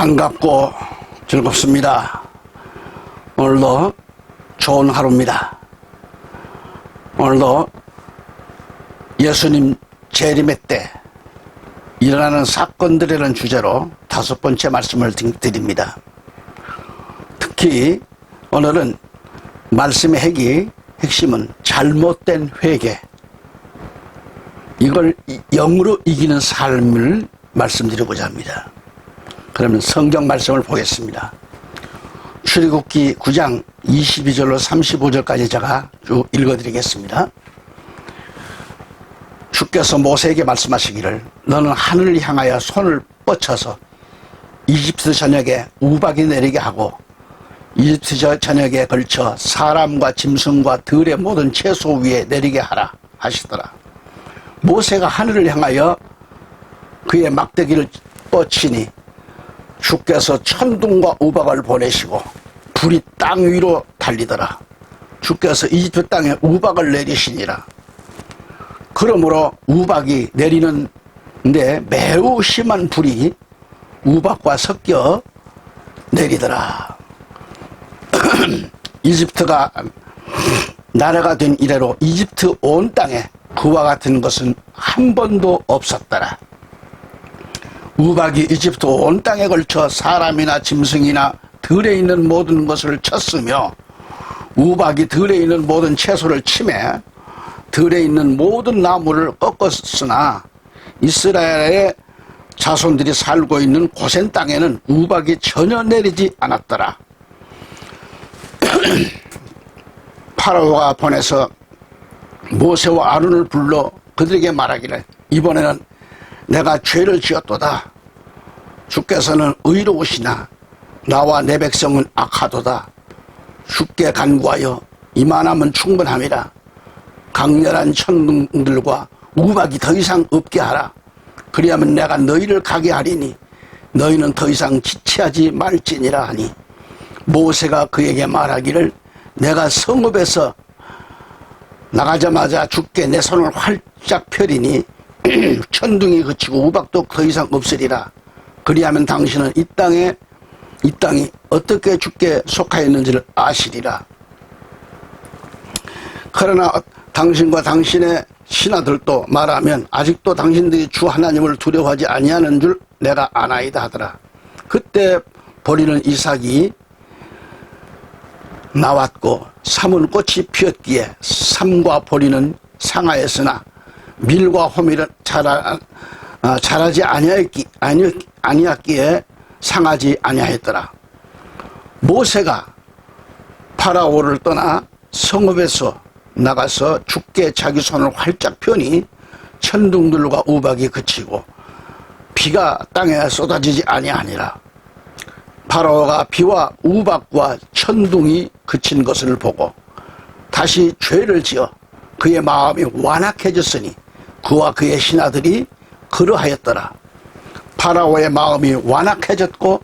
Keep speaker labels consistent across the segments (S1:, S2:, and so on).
S1: 반갑고 즐겁습니다. 오늘도 좋은 하루입니다. 오늘도 예수님 재림의 때 일어나는 사건들이라는 주제로 5번째 말씀을 드립니다. 특히 오늘은 말씀의 핵심은 잘못된 회개, 이걸 영으로 이기는 삶을 말씀드리고자 합니다. 그러면 성경 말씀을 보겠습니다. 출애굽기 9장 22절로 35절까지 제가 쭉 읽어드리겠습니다. 주께서 모세에게 말씀하시기를 너는 하늘을 향하여 손을 뻗쳐서 이집트 전역에 우박이 내리게 하고 이집트 전역에 걸쳐 사람과 짐승과 들의 모든 채소 위에 내리게 하라 하시더라. 모세가 하늘을 향하여 그의 막대기를 뻗치니 주께서 천둥과 우박을 보내시고 불이 땅 위로 달리더라. 주께서 이집트 땅에 우박을 내리시니라. 그러므로 우박이 내리는데 매우 심한 불이 우박과 섞여 내리더라. 이집트가 나라가 된 이래로 이집트 온 땅에 그와 같은 것은 한 번도 없었더라. 우박이 이집트 온 땅에 걸쳐 사람이나 짐승이나 들에 있는 모든 것을 쳤으며 우박이 들에 있는 모든 채소를 치매 들에 있는 모든 나무를 꺾었으나 이스라엘의 자손들이 살고 있는 고센 땅에는 우박이 전혀 내리지 않았더라. 파라오가 보내서 모세와 아론을 불러 그들에게 말하기를 이번에는 내가 죄를 지었도다. 주께서는 의로우시나 나와 내 백성은 악하도다. 주께 간구하여 이만하면 충분함이라. 강렬한 천둥들과 우박이 더 이상 없게 하라. 그리하면 내가 너희를 가게 하리니 너희는 더 이상 지체하지 말지니라 하니 모세가 그에게 말하기를 내가 성읍에서 나가자마자 주께 내 손을 활짝 펴리니 천둥이 그치고 우박도 더 이상 없으리라. 그리하면 당신은 이 땅이 어떻게 주께 속하였는지를 아시리라. 그러나 당신과 당신의 신하들도 말하면 아직도 당신들이 주 하나님을 두려워하지 아니하는 줄 내가 아나이다 하더라. 그때 보리는 이삭이 나왔고 삼은 꽃이 피었기에 삼과 보리는 상하였으나 밀과 호밀은 자라지 아니었기에 상하지 아니하였더라. 모세가 파라오를 떠나 성읍에서 나가서 주께 자기 손을 활짝 펴니 천둥들과 우박이 그치고 비가 땅에 쏟아지지 아니하니라. 파라오가 비와 우박과 천둥이 그친 것을 보고 다시 죄를 지어 그의 마음이 완악해졌으니 그와 그의 신하들이 그러하였더라. 파라오의 마음이 완악해졌고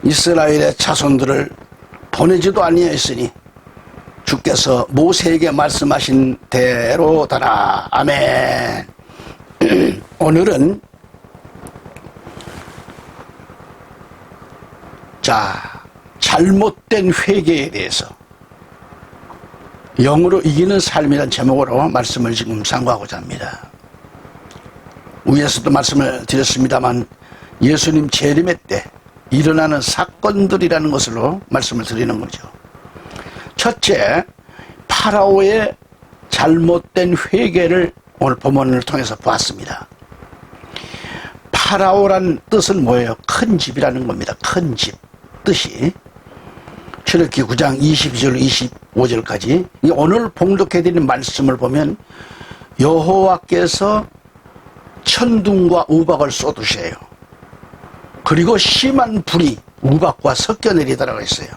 S1: 이스라엘의 자손들을 보내지도 아니하였으니 주께서 모세에게 말씀하신 대로더라. 아멘. 오늘은 잘못된 회개에 대해서 영으로 이기는 삶이라는 제목으로 말씀을 지금 상고하고자 합니다. 위에서도 말씀을 드렸습니다만 예수님 재림의 때 일어나는 사건들이라는 것으로 말씀을 드리는 거죠. 첫째, 파라오의 잘못된 회개를 오늘 본문을 통해서 보았습니다. 파라오란 뜻은 뭐예요? 큰 집이라는 겁니다. 큰 집 뜻이. 출애굽기 9장 22절 25절까지 오늘 봉독해드린 말씀을 보면 여호와께서 천둥과 우박을 쏟으셔요. 그리고 심한 불이 우박과 섞여 내리더라고 했어요.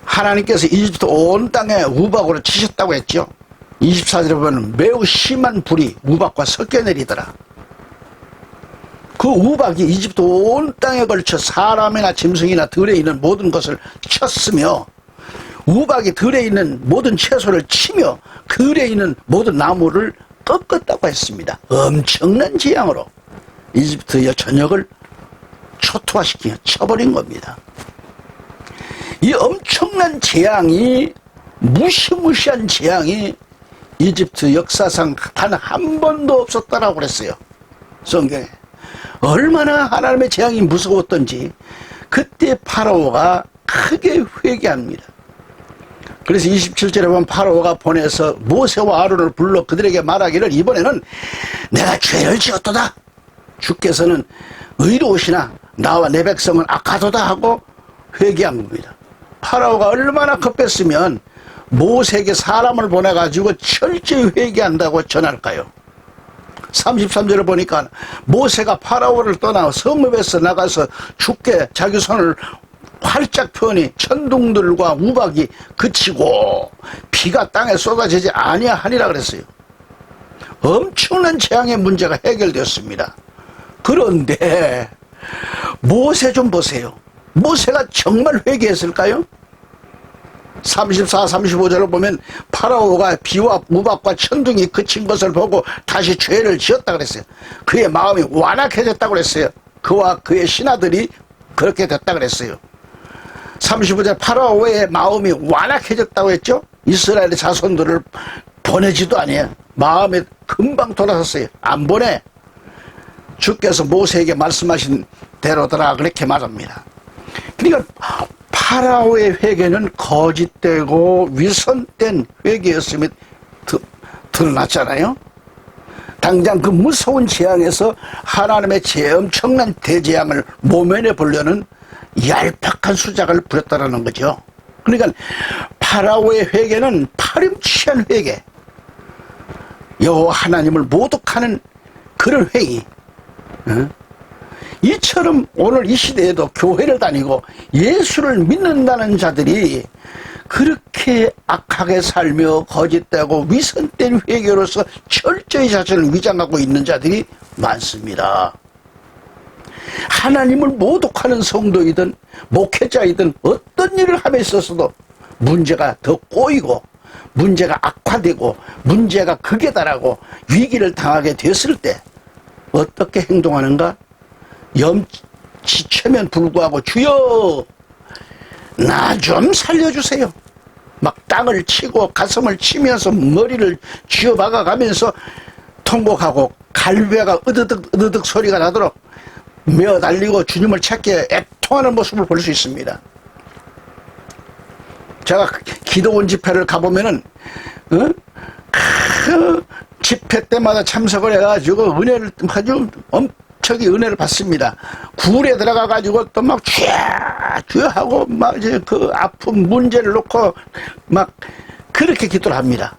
S1: 하나님께서 이집트 온 땅에 우박으로 치셨다고 했죠. 24절에 보면 매우 심한 불이 우박과 섞여 내리더라. 그 우박이 이집트 온 땅에 걸쳐 사람이나 짐승이나 들에 있는 모든 것을 쳤으며 우박이 들에 있는 모든 채소를 치며 들에 있는 모든 나무를 꺾었다고 했습니다. 엄청난 재앙으로 이집트의 전역을 초토화시켜 쳐버린 겁니다. 이 엄청난 재앙이, 무시무시한 재앙이 이집트 역사상 단 한 번도 없었다라고 그랬어요. 성경에. 얼마나 하나님의 재앙이 무서웠던지 그때 파라오가 크게 회개합니다. 그래서 27절에 보면 파라오가 보내서 모세와 아론을 불러 그들에게 말하기를 이번에는 내가 죄를 지었도다. 주께서는 의로우시나 나와 내 백성은 악하도다 하고 회개한 겁니다. 파라오가 얼마나 급했으면 모세에게 사람을 보내가지고 철저히 회개한다고 전할까요? 33절을 보니까 모세가 파라오를 떠나 성읍에서 나가서 주께 자기 손을 활짝 펴니 천둥들과 우박이 그치고 비가 땅에 쏟아지지 아니하니라 그랬어요. 엄청난 재앙의 문제가 해결되었습니다. 그런데 모세 좀 보세요. 모세가 정말 회개했을까요? 34, 35절을 보면 파라오가 비와 우박과 천둥이 그친 것을 보고 다시 죄를 지었다 그랬어요. 그의 마음이 완악해졌다고 그랬어요. 그와 그의 신하들이 그렇게 됐다 그랬어요. 35절 파라오의 마음이 완악해졌다고 했죠. 이스라엘의 자손들을 보내지도 아니에요. 마음에 금방 돌아섰어요. 안 보내. 주께서 모세에게 말씀하신 대로더라 그렇게 말합니다. 그러니까 파라오의 회개는 거짓되고 위선된 회개였음이 드러났잖아요. 당장 그 무서운 재앙에서 하나님의 엄청난 대재앙을 모면해 보려는 얄팍한 수작을 부렸다는 거죠. 그러니까 파라오의 회개는 파렴치한 회개, 여호와 하나님을 모독하는 그런 행위. 이처럼 오늘 이 시대에도 교회를 다니고 예수를 믿는다는 자들이 그렇게 악하게 살며 거짓되고 위선된 회개로서 철저히 자신을 위장하고 있는 자들이 많습니다. 하나님을 모독하는 성도이든 목회자이든 어떤 일을 함에 있어서도 문제가 더 꼬이고 문제가 악화되고 문제가 극에 달하고 위기를 당하게 됐을 때 어떻게 행동하는가? 염치체면 불구하고 주여 나 좀 살려주세요. 막 땅을 치고 가슴을 치면서 머리를 쥐어박아 가면서 통곡하고 갈배가 으드득 소리가 나도록 메어 달리고 주님을 찾기 애통하는 모습을 볼 수 있습니다. 제가 기도원 집회를 가보면은 그 집회 때마다 참석을 해가지고 은혜를 아주 엄청나게 은혜를 받습니다. 굴에 들어가가지고 또 막 쥐어 하고 막 이제 그 아픈 문제를 놓고 막 그렇게 기도를 합니다.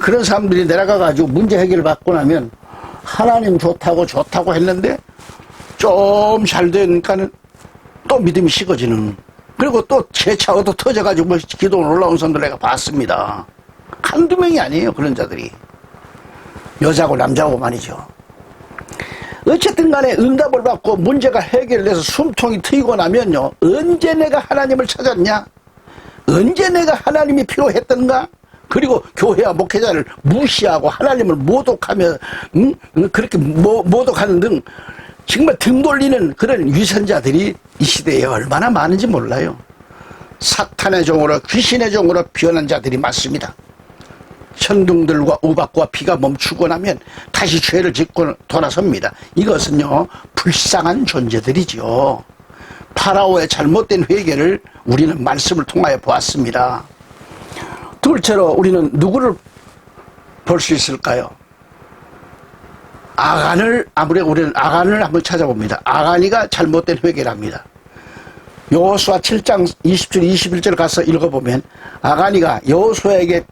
S1: 그런 사람들이 내려가가지고 문제 해결을 받고 나면 하나님 좋다고 했는데 좀 잘 되니까는 또 믿음이 식어지는. 그리고 또 재차 얻어 터져가지고 기도원 올라온 사람들 내가 봤습니다. 한두 명이 아니에요. 그런 자들이. 여자고 남자고 말이죠. 어쨌든 간에 응답을 받고 문제가 해결돼서 숨통이 트이고 나면요. 언제 내가 하나님을 찾았냐? 언제 내가 하나님이 필요했던가? 그리고 교회와 목회자를 무시하고 하나님을 모독하며 그렇게 모독하는 등 정말 등 돌리는 그런 위선자들이 이 시대에 얼마나 많은지 몰라요. 사탄의 종으로 귀신의 종으로 변한 자들이 많습니다. 천둥들과 우박과 비가 멈추고 나면 다시 죄를 짓고 돌아섭니다. 이것은요 불쌍한 존재들이죠. 파라오의 잘못된 회개를 우리는 말씀을 통하여 보았습니다. 둘째로 우리는 누구를 볼 수 있을까요? 아무래도 우리는 아간을 한번 찾아봅니다. 아간이가 잘못된 회개를 합니다. 여호수아 7장 20절 21절 가서 읽어보면 아간이가 여호수아에게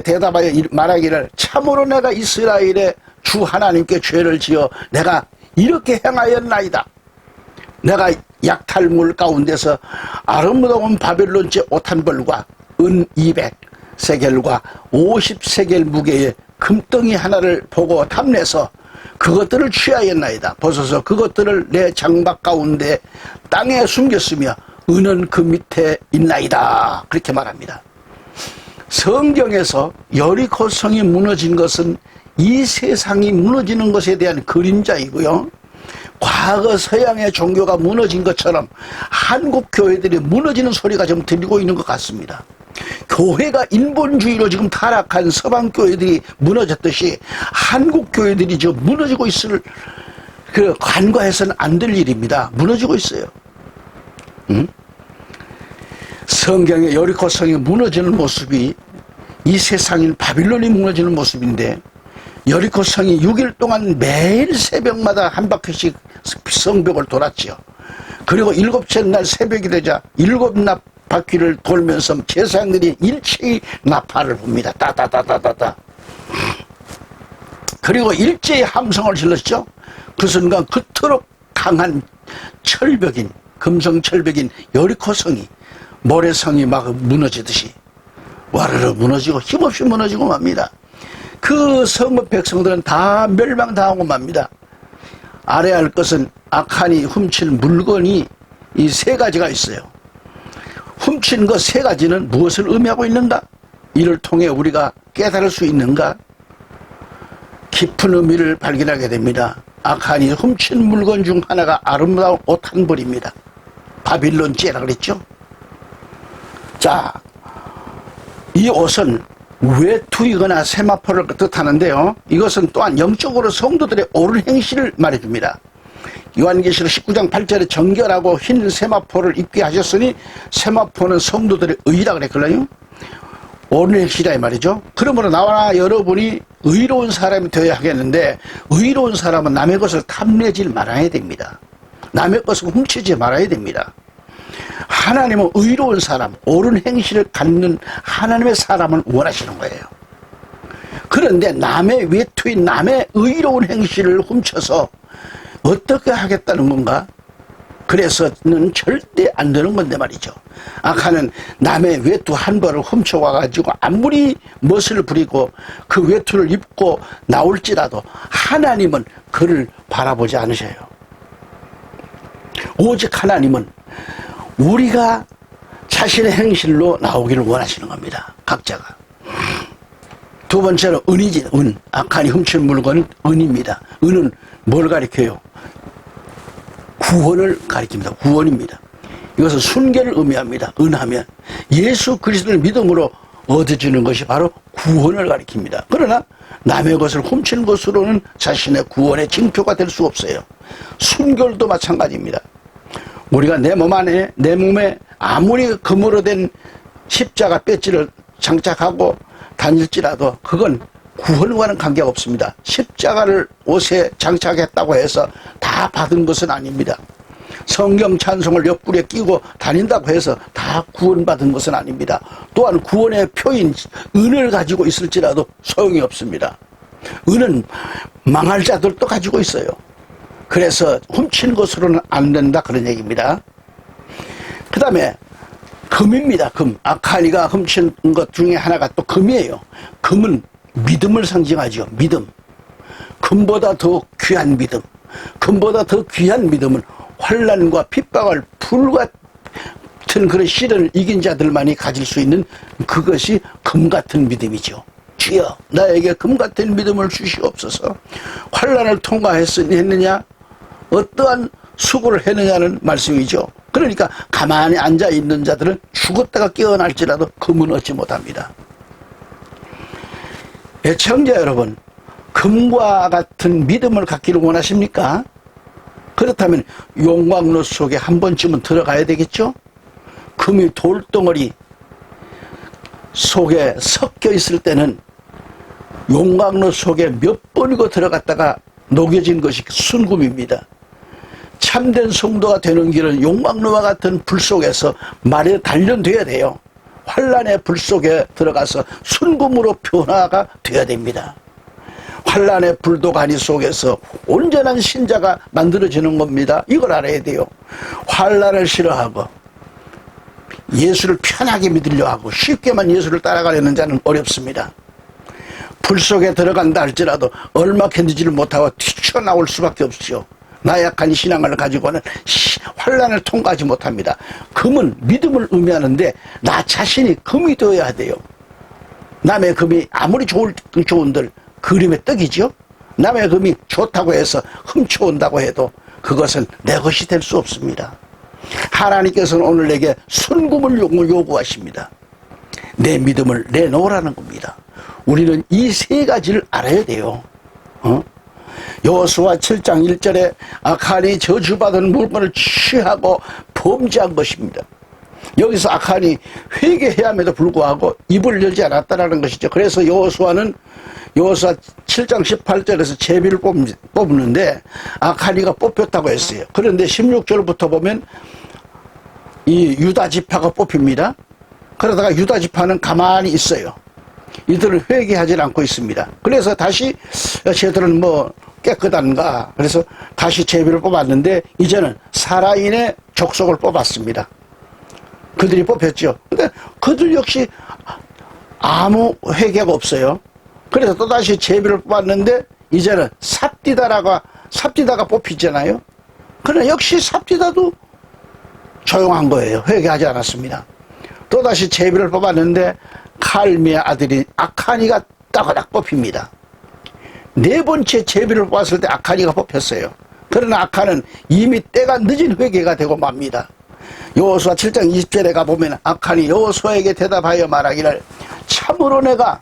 S1: 대답하여 말하기를 참으로 내가 이스라엘의 주 하나님께 죄를 지어 내가 이렇게 행하였나이다. 내가 약탈물 가운데서 아름다운 바벨론제 옷 한 벌과 은 200세겔과 50세겔 무게의 금덩이 하나를 보고 탐내서 그것들을 취하였나이다. 벗어서 그것들을 내 장막 가운데 땅에 숨겼으며 은은 그 밑에 있나이다. 그렇게 말합니다. 성경에서 여리고 성이 무너진 것은 이 세상이 무너지는 것에 대한 그림자이고요. 과거 서양의 종교가 무너진 것처럼 한국 교회들이 무너지는 소리가 좀 들리고 있는 것 같습니다. 교회가 인본주의로 지금 타락한 서방 교회들이 무너졌듯이 한국 교회들이 지금 무너지고 있을, 간과해서는 안 될 일입니다. 무너지고 있어요. 성경의 여리고 성이 무너지는 모습이 이 세상인 바빌론이 무너지는 모습인데, 여리고 성이 6일 동안 매일 새벽마다 한 바퀴씩 성벽을 돌았지요. 그리고 7째 날 새벽이 되자 7납 바퀴를 돌면서 제사장들이 일체의 나팔을 붑니다. 따다다다다다. 그리고 일제히 함성을 질렀죠. 그 순간 그토록 강한 철벽인, 금성 철벽인 여리고 성이, 모래성이 막 무너지듯이 와르르 무너지고 힘없이 무너지고 맙니다. 그 성읍 백성들은 다 멸망당하고 맙니다. 알아야 할 것은 악한이 훔친 물건이 이 세 가지가 있어요. 훔친 것 세 가지는 무엇을 의미하고 있는가? 이를 통해 우리가 깨달을 수 있는가? 깊은 의미를 발견하게 됩니다. 악한이 훔친 물건 중 하나가 아름다운 옷 한 벌입니다. 바빌론 째라 그랬죠? 자, 이 옷은 외투이거나 세마포를 뜻하는데요. 이것은 또한 영적으로 성도들의 옳은 행실을 말해줍니다. 요한계시록 19장 8절에 정결하고 흰 세마포를 입게 하셨으니, 세마포는 성도들의 의라 그랬거든요. 옳은 행실이라 이 말이죠. 그러므로 나와 여러분이 의로운 사람이 되어야 하겠는데, 의로운 사람은 남의 것을 탐내지 말아야 됩니다. 남의 것을 훔치지 말아야 됩니다. 하나님은 의로운 사람, 옳은 행실을 갖는 하나님의 사람을 원하시는 거예요. 그런데 남의 외투인 남의 의로운 행실을 훔쳐서 어떻게 하겠다는 건가? 그래서는 절대 안 되는 건데 말이죠. 악한은 남의 외투 한 벌을 훔쳐와가지고 아무리 멋을 부리고 그 외투를 입고 나올지라도 하나님은 그를 바라보지 않으셔요. 오직 하나님은 우리가 자신의 행실로 나오기를 원하시는 겁니다. 각자가. 두 번째로 은이지, 은. 악한이 훔친 물건은 은입니다. 은은 뭘 가리켜요? 구원을 가리킵니다. 구원입니다. 이것은 순결을 의미합니다. 은하면 예수 그리스도를 믿음으로 얻어지는 것이 바로 구원을 가리킵니다. 그러나 남의 것을 훔친 것으로는 자신의 구원의 징표가 될 수 없어요. 순결도 마찬가지입니다. 우리가 내 몸 안에, 내 몸에 아무리 금으로 된 십자가 배지를 장착하고 다닐지라도 그건 구원과는 관계가 없습니다. 십자가를 옷에 장착했다고 해서 다 받은 것은 아닙니다. 성경 찬송을 옆구리에 끼고 다닌다고 해서 다 구원받은 것은 아닙니다. 또한 구원의 표인 은을 가지고 있을지라도 소용이 없습니다. 은은 망할 자들도 가지고 있어요. 그래서 훔친 것으로는 안 된다, 그런 얘기입니다. 그 다음에 금입니다. 금. 악한이가 훔친 것 중에 하나가 또 금이에요. 금은 믿음을 상징하죠. 믿음. 금보다 더 귀한 믿음. 금보다 더 귀한 믿음은 환난과 핍박을 불같은 그런 시련을 이긴 자들만이 가질 수 있는 그것이 금 같은 믿음이죠. 주여, 나에게 금 같은 믿음을 주시옵소서. 환난을 통과했느냐? 어떠한 수고를 했느냐는 말씀이죠. 그러니까 가만히 앉아있는 자들은 죽었다가 깨어날지라도 금은 얻지 못합니다. 애청자 여러분, 금과 같은 믿음을 갖기를 원하십니까? 그렇다면 용광로 속에 한 번쯤은 들어가야 되겠죠? 금이 돌덩어리 속에 섞여 있을 때는 용광로 속에 몇 번이고 들어갔다가 녹여진 것이 순금입니다. 참된 성도가 되는 길은 용광로와 같은 불 속에서 말에 단련돼야 돼요. 환란의 불 속에 들어가서 순금으로 변화가 돼야 됩니다. 환란의 불도가니 속에서 온전한 신자가 만들어지는 겁니다. 이걸 알아야 돼요. 환란을 싫어하고 예수를 편하게 믿으려 하고 쉽게만 예수를 따라가려는 자는 어렵습니다. 불 속에 들어간다 할지라도 얼마 견디지를 못하고 튀쳐나올 수밖에 없죠. 나약한 신앙을 가지고는 환란을 통과하지 못합니다. 금은 믿음을 의미하는데 나 자신이 금이 되어야 돼요. 남의 금이 아무리 좋은들 그림의 떡이죠. 남의 금이 좋다고 해서 훔쳐온다고 해도 그것은 내 것이 될 수 없습니다. 하나님께서는 오늘 내게 순금을 요구하십니다. 내 믿음을 내놓으라는 겁니다. 우리는 이 세 가지를 알아야 돼요. 여호수아 7장 1절에 아칸이 저주받은 물건을 취하고 범죄한 것입니다. 여기서 아칸이 회개해야함에도 불구하고 입을 열지 않았다는 것이죠. 그래서 여호수아 7장 18절에서 제비를 뽑는데 아칸이가 뽑혔다고 했어요. 그런데 16절부터 보면 이 유다 지파가 뽑힙니다. 그러다가 유다 지파는 가만히 있어요. 이들은 회개하지 않고 있습니다. 그래서 다시 쟤들은 뭐 깨끗한가, 그래서 다시 제비를 뽑았는데 이제는 사라인의 족속을 뽑았습니다. 그들이 뽑혔죠. 근데 그들 역시 아무 회개가 없어요. 그래서 또다시 제비를 뽑았는데 이제는 삽디다가 뽑히잖아요. 그러나 역시 삽디다도 조용한 거예요. 회개하지 않았습니다. 또다시 제비를 뽑았는데 칼미의 아들이 아칸이가 따가닥 뽑힙니다. 네 번째 제비를 뽑았을 때 아칸이가 뽑혔어요. 그러나 아칸은 이미 때가 늦은 회개가 되고 맙니다. 여호수아 7장 20절에 가보면 아칸이 여호수아에게 대답하여 말하기를 참으로 내가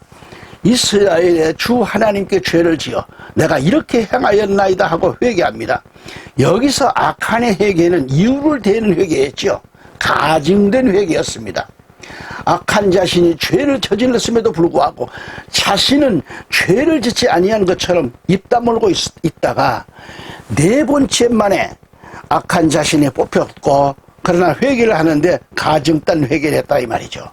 S1: 이스라엘의 주 하나님께 죄를 지어 내가 이렇게 행하였나이다 하고 회개합니다. 여기서 아칸의 회개는 이유를 대는 회개였죠. 가증된 회개였습니다. 악한 자신이 죄를 저질렀음에도 불구하고 자신은 죄를 짓지 아니한 것처럼 입 다물고 있다가 네 번째 만에 악한 자신이 뽑혔고 그러나 회개를 하는데 가증단 회개를 했다 이 말이죠.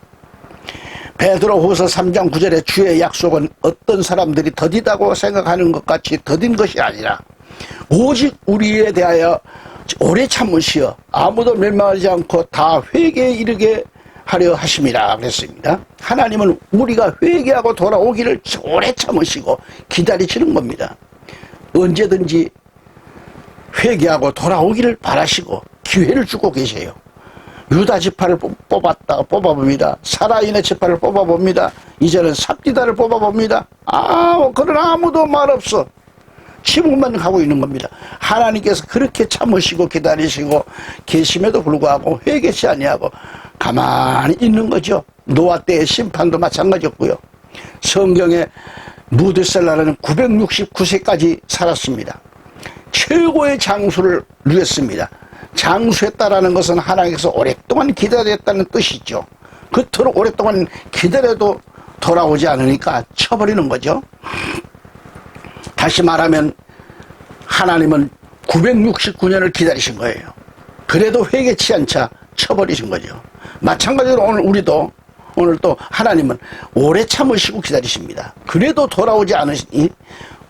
S1: 베드로후서 3장 9절에 주의 약속은 어떤 사람들이 더디다고 생각하는 것 같이 더딘 것이 아니라 오직 우리에 대하여 오래 참으시어 아무도 멸망하지 않고 다 회개에 이르게 하려 하심이라 그랬습니다. 하나님은 우리가 회개하고 돌아오기를 오래 참으시고 기다리시는 겁니다. 언제든지 회개하고 돌아오기를 바라시고 기회를 주고 계세요. 유다 지파를 뽑아봅니다. 사라인의 지파를 뽑아봅니다. 이제는 삽디다를 뽑아봅니다. 그러나 아무도 말 없어. 침묵만 하고 있는 겁니다. 하나님께서 그렇게 참으시고 기다리시고 계심에도 불구하고 회개치 아니하고 가만히 있는 거죠. 노아 때의 심판도 마찬가지였고요. 성경에 무드셀라는 969세까지 살았습니다. 최고의 장수를 누렸습니다. 장수했다라는 것은 하나님께서 오랫동안 기다렸다는 뜻이죠. 그토록 오랫동안 기다려도 돌아오지 않으니까 쳐버리는 거죠. 다시 말하면 하나님은 969년을 기다리신 거예요. 그래도 회개치 않자 쳐버리신 거죠. 마찬가지로 오늘 또 하나님은 오래 참으시고 기다리십니다. 그래도 돌아오지 않으시니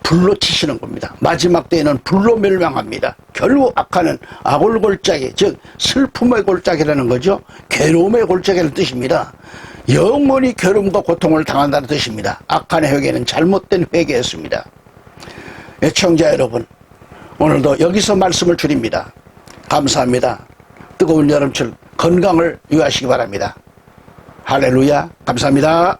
S1: 불로 치시는 겁니다. 마지막 때에는 불로 멸망합니다. 결국 악한은 아골골짜기, 즉 슬픔의 골짜기라는 거죠. 괴로움의 골짜기라는 뜻입니다. 영원히 괴로움과 고통을 당한다는 뜻입니다. 악한의 회개는 잘못된 회개였습니다. 애청자 여러분, 오늘도 여기서 말씀을 드립니다. 감사합니다. 뜨거운 여름철 건강을 유의하시기 바랍니다. 할렐루야, 감사합니다.